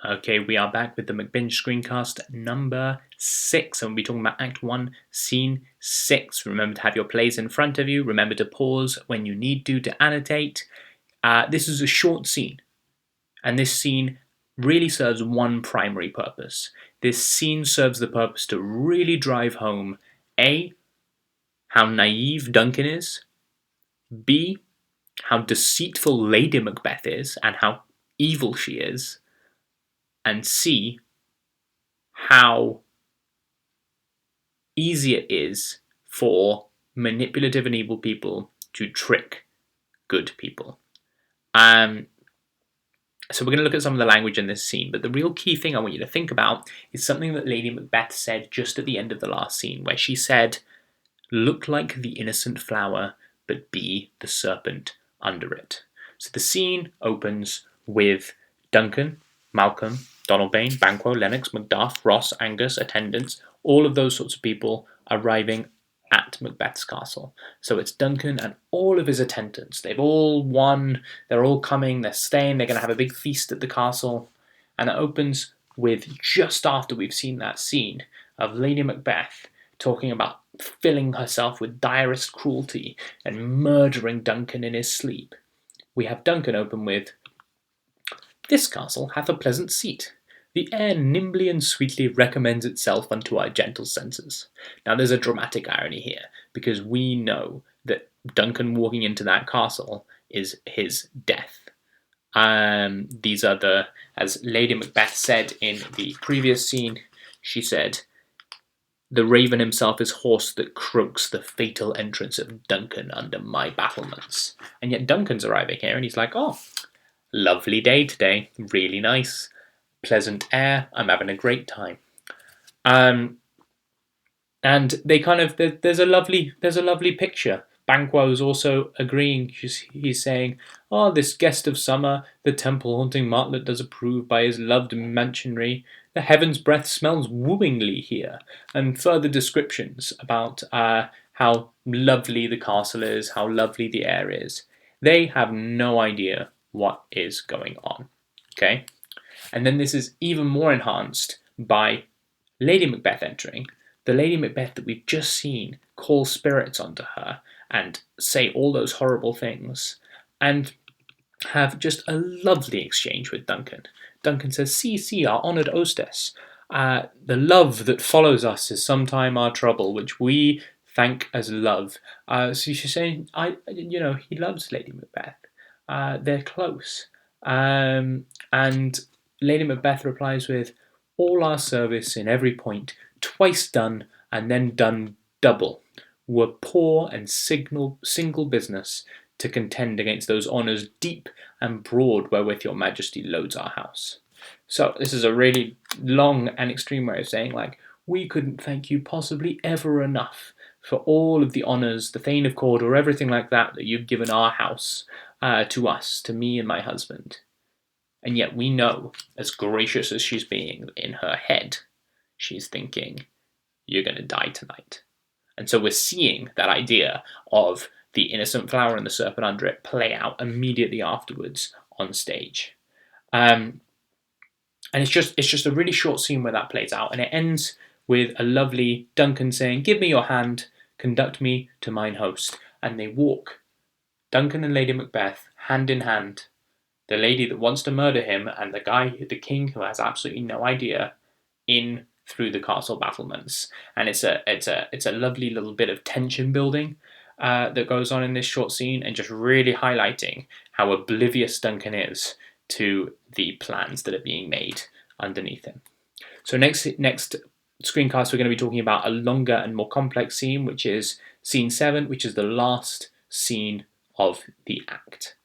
Okay, we are back with the MacBinge screencast number 6, and we'll be talking about Act 1, Scene 6. Remember to have your plays in front of you. Remember to pause when you need to annotate. This is a short scene, and this scene really serves one primary purpose. This scene serves the purpose to really drive home A, how naive Duncan is, B, how deceitful Lady Macbeth is and how evil she is, and C, how easy it is for manipulative and evil people to trick good people. So we're going to look at some of the language in this scene, but the real key thing I want you to think about is something that Lady Macbeth said just at the end of the last scene, where she said, "Look like the innocent flower, but be the serpent under it." So the scene opens with Duncan, Malcolm, Donalbain, Banquo, Lennox, Macduff, Ross, Angus, attendants, all of those sorts of people arriving at Macbeth's castle. So it's Duncan and all of his attendants. They've all won, they're all coming, they're staying, they're going to have a big feast at the castle. And it opens with just after we've seen that scene of Lady Macbeth talking about filling herself with direst cruelty and murdering Duncan in his sleep. We have Duncan open with, "This castle hath a pleasant seat. The air nimbly and sweetly recommends itself unto our gentle senses." Now there's a dramatic irony here, because we know that Duncan walking into that castle is his death. These are as Lady Macbeth said in the previous scene, she said, "The raven himself is hoarse that croaks the fatal entrance of Duncan under my battlements." And yet Duncan's arriving here and he's like, "Oh, lovely day today, really nice, pleasant air, I'm having a great time." And they kind of, there's a lovely picture. Banquo's also agreeing. He's saying, "Oh, this guest of summer, the temple-haunting martlet does approve by his loved mansionry. The heaven's breath smells wooingly here." And further descriptions about how lovely the castle is, how lovely the air is. They have no idea what is going on. Okay? And then this is even more enhanced by Lady Macbeth entering. The Lady Macbeth that we've just seen call spirits onto her and say all those horrible things, and have just a lovely exchange with Duncan. Duncan says, see, our honoured hostess. The love that follows us is sometime our trouble, which we thank as love." So she's saying, he loves Lady Macbeth. They're close. And Lady Macbeth replies with, "All our service in every point, twice done, and then done double, were poor and single business to contend against those honours deep and broad wherewith your majesty loads our house." So this is a really long and extreme way of saying, like, we couldn't thank you possibly ever enough for all of the honours, the Thane of Cawdor, everything like that you've given our house to us, to me and my husband. And yet we know, as gracious as she's being, in her head, she's thinking, "You're going to die tonight." And so we're seeing that idea of the innocent flower and the serpent under it play out immediately afterwards on stage. And it's just a really short scene where that plays out, and it ends with a lovely Duncan saying, "Give me your hand, conduct me to mine host." And they walk, Duncan and Lady Macbeth, hand in hand. The lady that wants to murder him and the king who has absolutely no idea, in through the castle battlements. And it's a lovely little bit of tension building that goes on in this short scene, and just really highlighting how oblivious Duncan is to the plans that are being made underneath him. So next screencast, we're going to be talking about a longer and more complex scene, which is scene 7, which is the last scene of the act.